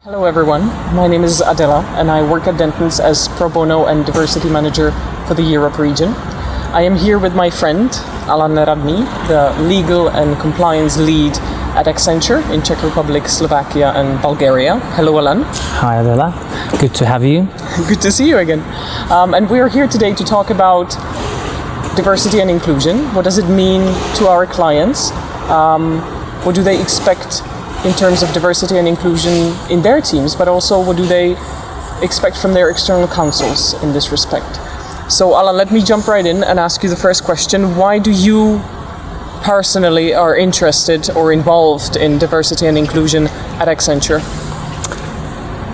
Hello everyone, my name is Adéla and I work at Dentons as Pro Bono and Diversity Manager for the Europe region. I am here with my friend Alan Neradny, the Legal and Compliance Lead at Accenture in Czech Republic, Slovakia and Bulgaria. Hello Alan. Hi Adéla, good to have you. Good to see you again. And we are here today to talk about diversity and inclusion. What does it mean to our clients? What do they expect in terms of diversity and inclusion in their teams, but also what do they expect from their external counsels in this respect? So Alan, let me jump right in and ask you the first question. Why do you personally are interested or involved in diversity and inclusion at Accenture?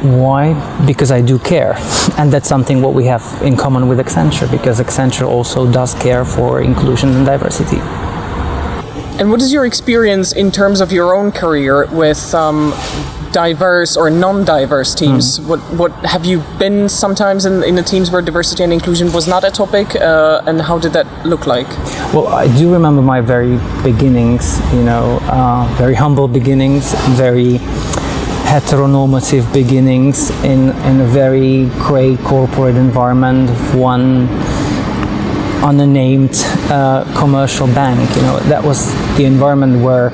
Why? Because I do care, and that's something what we have in common with Accenture, because Accenture also does care for inclusion and diversity. And what is your experience in terms of your own career with diverse or non-diverse teams? What have you been sometimes in the teams where diversity and inclusion was not a topic, and how did that look like? Well, I do remember my very beginnings, very humble beginnings, very heteronormative beginnings in a very grey corporate environment of one unnamed commercial bank. That was the environment where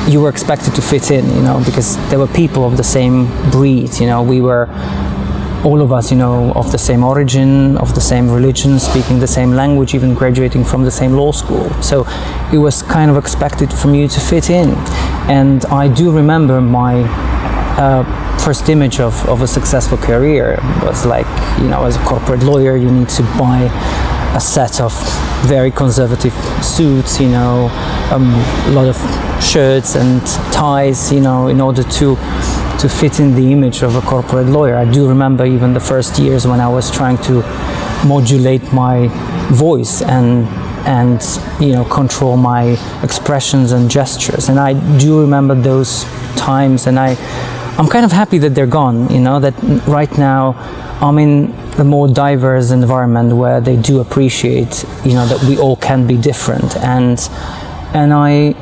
you were expected to fit in, because there were people of the same breed. We were all of us, of the same origin, of the same religion, speaking the same language, even graduating from the same law school. So it was kind of expected from you to fit in. And I do remember my first image of a successful career was like, as a corporate lawyer, you need to buy a set of very conservative suits, a lot of shirts and ties, in order to fit in the image of a corporate lawyer. I do remember even the first years when I was trying to modulate my voice and control my expressions and gestures. And I do remember those times, and I'm kind of happy that they're gone, that right now I'm in a more diverse environment where they do appreciate, that we all can be different. And I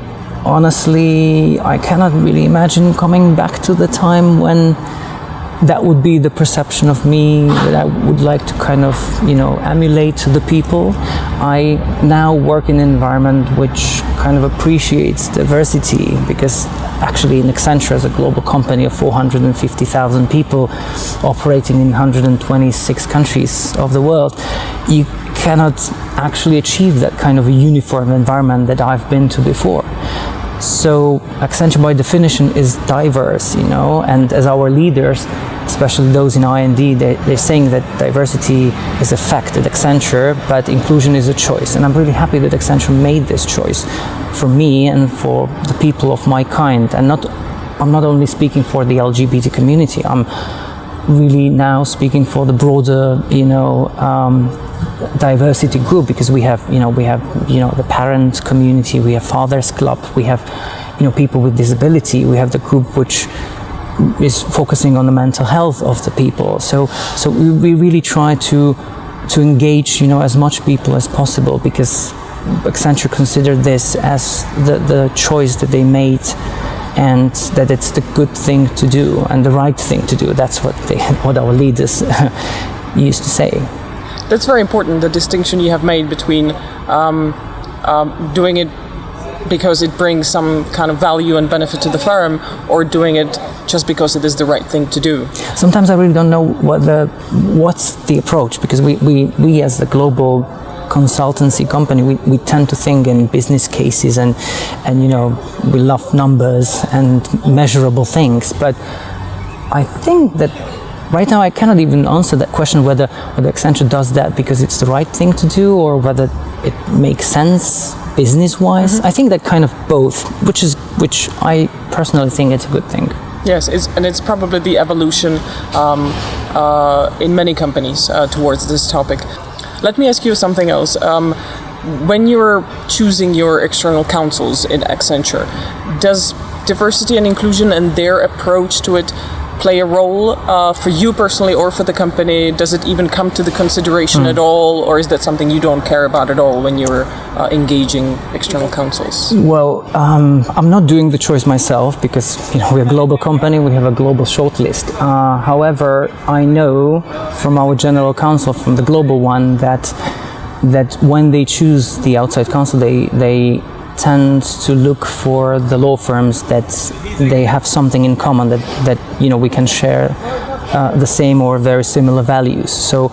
honestly, I cannot really imagine coming back to the time when that would be the perception of me that I would like to kind of, emulate the people. I now work in an environment which kind of appreciates diversity, because actually in Accenture, as a global company of 450,000 people operating in 126 countries of the world, you cannot actually achieve that kind of a uniform environment that I've been to before. So Accenture by definition is diverse, and as our leaders, especially those in I&D, they're saying that diversity is a fact at Accenture, but inclusion is a choice. And I'm really happy that Accenture made this choice for me and for the people of my kind. And I'm not only speaking for the LGBT community, I'm really now speaking for the broader, diversity group, because we have the parent community, we have Fathers Club, we have people with disability, we have the group which is focusing on the mental health of the people. So we really try to engage as much people as possible, because Accenture considered this as the choice that they made, and that it's the good thing to do and the right thing to do. That's what our leaders used to say. That's very important, the distinction you have made between doing it because it brings some kind of value and benefit to the firm, or doing it just because it is the right thing to do. Sometimes I really don't know what's the approach, because we as the global consultancy company, we tend to think in business cases, and we love numbers and measurable things. But I think that right now I cannot even answer that question, whether Accenture does that because it's the right thing to do, or whether it makes sense business-wise. Mm-hmm. I think that kind of both, which I personally think it's a good thing. Yes, it's probably the evolution in many companies towards this topic. Let me ask you something else. When you're choosing your external counsels in Accenture, does diversity and inclusion and their approach to it play a role for you personally or for the company? Does it even come to the consideration at all, or is that something you don't care about at all when you're engaging external counsels? Well, I'm not doing the choice myself because we're a global company, we have a global shortlist. However, I know from our general counsel, from the global one, that when they choose the outside counsel, they tend to look for the law firms that they have something in common, that we can share the same or very similar values. So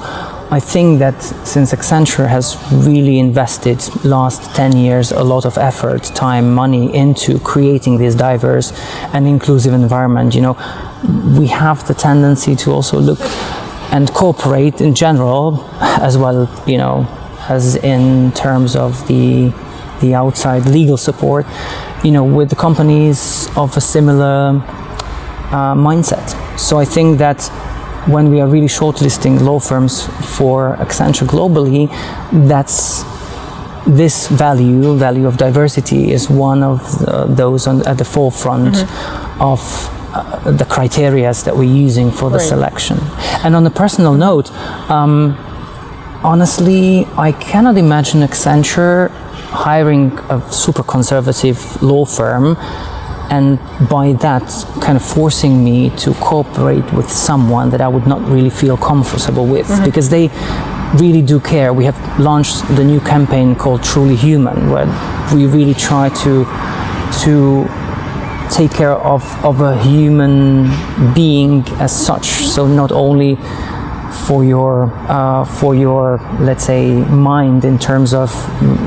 I think that since Accenture has really invested last 10 years a lot of effort, time, money into creating this diverse and inclusive environment, we have the tendency to also look and cooperate in general as well, as in terms of the outside legal support, with the companies of a similar mindset. So I think that when we are really shortlisting law firms for Accenture globally, that's this value of diversity is one of those at the forefront of the criteria that we're using for the selection. And on a personal note, honestly, I cannot imagine Accenture hiring a super conservative law firm and by that kind of forcing me to cooperate with someone that I would not really feel comfortable with, because they really do care. We have launched the new campaign called Truly Human, where we really try to take care of a human being as such. So not only for your let's say mind in terms of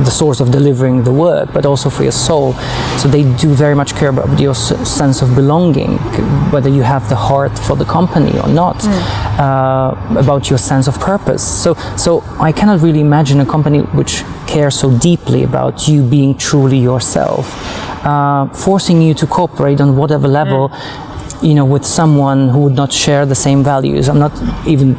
the source of delivering the work, but also for your soul. So they do very much care about your sense of belonging, whether you have the heart for the company or not, about your sense of purpose. So I cannot really imagine a company which cares so deeply about you being truly yourself, forcing you to cooperate on whatever level, with someone who would not share the same values. I'm not even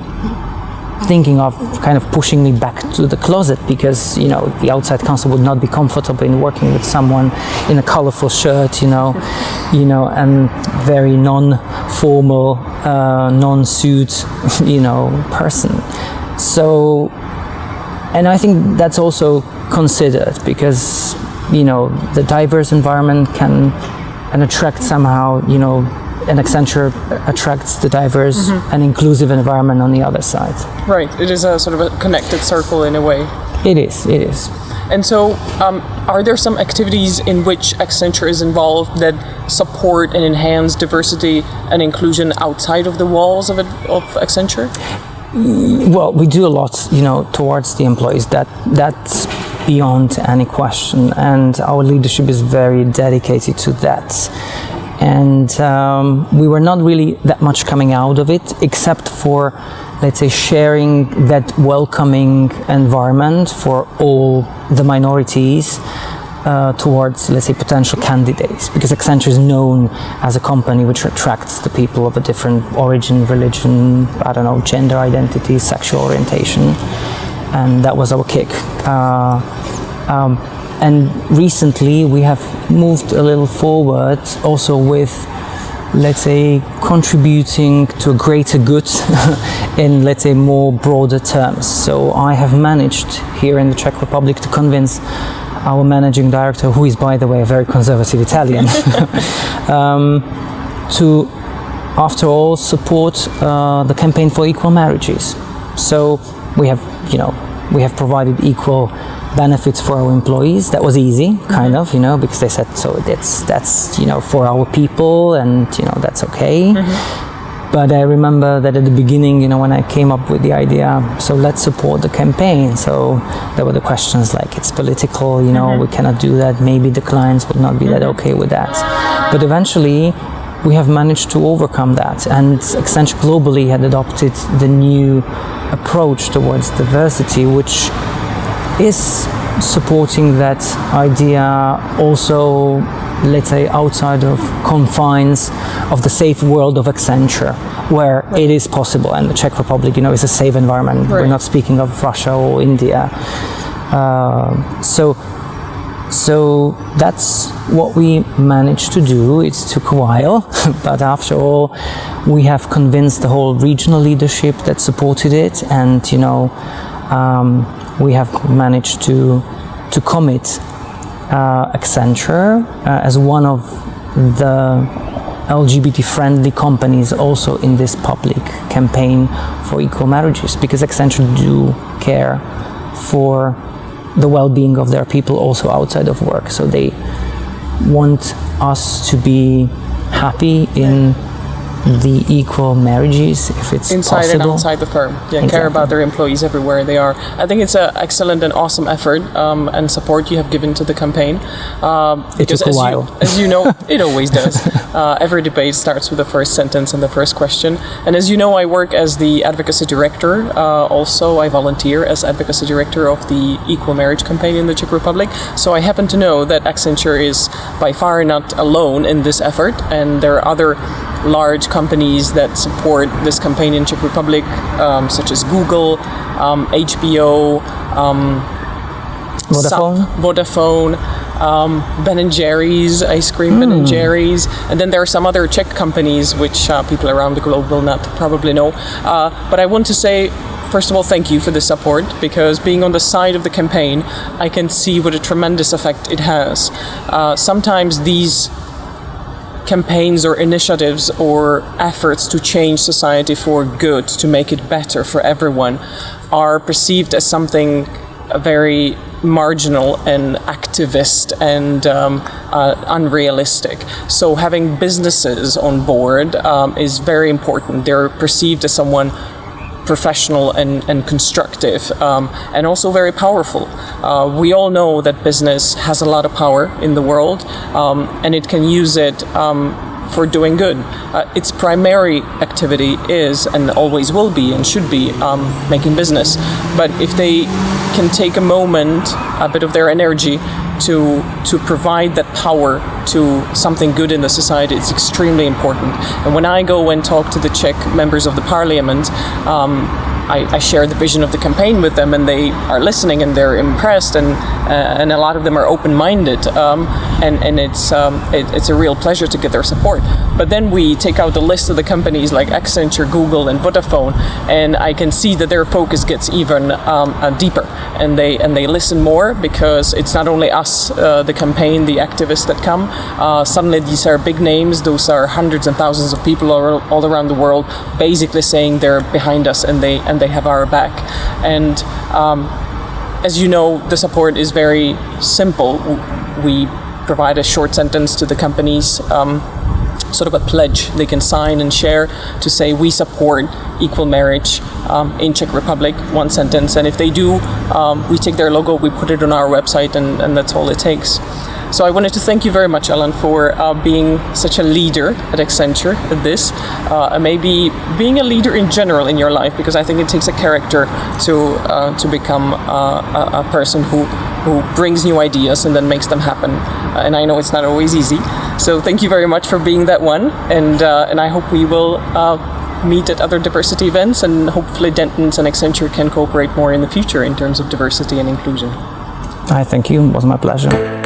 thinking of kind of pushing me back to the closet, because the outside counsel would not be comfortable in working with someone in a colorful shirt, and very non-formal, non-suit, person. So, and I think that's also considered, because the diverse environment can attract somehow, and Accenture attracts the diverse and inclusive environment on the other side. Right. It is a sort of a connected circle in a way. It is. And so, are there some activities in which Accenture is involved that support and enhance diversity and inclusion outside of the walls of Accenture? Well, we do a lot, towards the employees. That's beyond any question, and our leadership is very dedicated to that. And we were not really that much coming out of it, except for, let's say, sharing that welcoming environment for all the minorities towards, let's say, potential candidates, because Accenture is known as a company which attracts the people of a different origin, religion, gender identity, sexual orientation, and that was our kick. And recently we have moved a little forward also with, let's say, contributing to a greater good in, let's say, more broader terms. So I have managed here in the Czech Republic to convince our managing director, who is, by the way, a very conservative Italian, to, after all, support the campaign for equal marriages. So we have provided equal benefits for our employees. That was easy, kind of, because they said, so that's for our people, and that's okay. But I remember that at the beginning, when I came up with the idea, so let's support the campaign. So there were the questions like, it's political, we cannot do that. Maybe the clients would not be that okay with that. But eventually, we have managed to overcome that, and Accenture globally had adopted the new approach towards diversity, which is supporting that idea also, let's say, outside of confines of the safe world of Accenture, where it is possible, and the Czech Republic, is a safe environment. Right. We're not speaking of Russia or India. So So that's what we managed to do. It took a while, but after all, we have convinced the whole regional leadership that supported it, and we have managed to commit Accenture as one of the LGBT-friendly companies also in this public campaign for equal marriages, because Accenture do care for the well-being of their people also outside of work. So they want us to be happy in the equal marriages, if it's inside possible. and outside the firm. Yeah, Exactly. Care about their employees everywhere they are. I think it's an excellent and awesome effort and support you have given to the campaign. It took a while. As you know, it always does. Every debate starts with the first sentence and the first question. And as you know, I work as the advocacy director. Also, I volunteer as advocacy director of the Equal Marriage campaign in the Czech Republic. So I happen to know that Accenture is by far not alone in this effort, and there are other large companies that support this campaign in Czech Republic, such as Google, HBO, Vodafone, Ben & Jerry's, ice cream Ben & Jerry's, and then there are some other Czech companies which people around the globe will not probably know. But I want to say, first of all, thank you for the support, because being on the side of the campaign, I can see what a tremendous effect it has. Sometimes these campaigns or initiatives or efforts to change society for good, to make it better for everyone, are perceived as something very marginal and activist and unrealistic. So having businesses on board is very important. They're perceived as someone professional and constructive, and also very powerful. We all know that business has a lot of power in the world, and it can use it for doing good. Its primary activity is, and always will be and should be, making business. But if they can take a moment, a bit of their energy, to provide that power to something good in the society, it's extremely important. And when I go and talk to the Czech members of the parliament, I share the vision of the campaign with them, and they are listening and they're impressed, and a lot of them are open-minded, and it's a real pleasure to get their support. But then we take out the list of the companies like Accenture, Google, and Vodafone, and I can see that their focus gets even deeper, and they listen more, because it's not only us, the campaign, the activists that come. Suddenly these are big names. Those are hundreds and thousands of people all around the world, basically saying they're behind us and they have our back. And as you know, the support is very simple. We provide a short sentence to the companies, sort of a pledge they can sign and share to say we support equal marriage in Czech Republic, one sentence. And if they do, we take their logo, we put it on our website, and that's all it takes. So I wanted to thank you very much, Alan, for being such a leader at Accenture at this, and maybe being a leader in general in your life, because I think it takes a character to become a person who brings new ideas and then makes them happen. And I know it's not always easy. So thank you very much for being that one, and I hope we will meet at other diversity events, and hopefully Dentons and Accenture can cooperate more in the future in terms of diversity and inclusion. I thank you. It was my pleasure.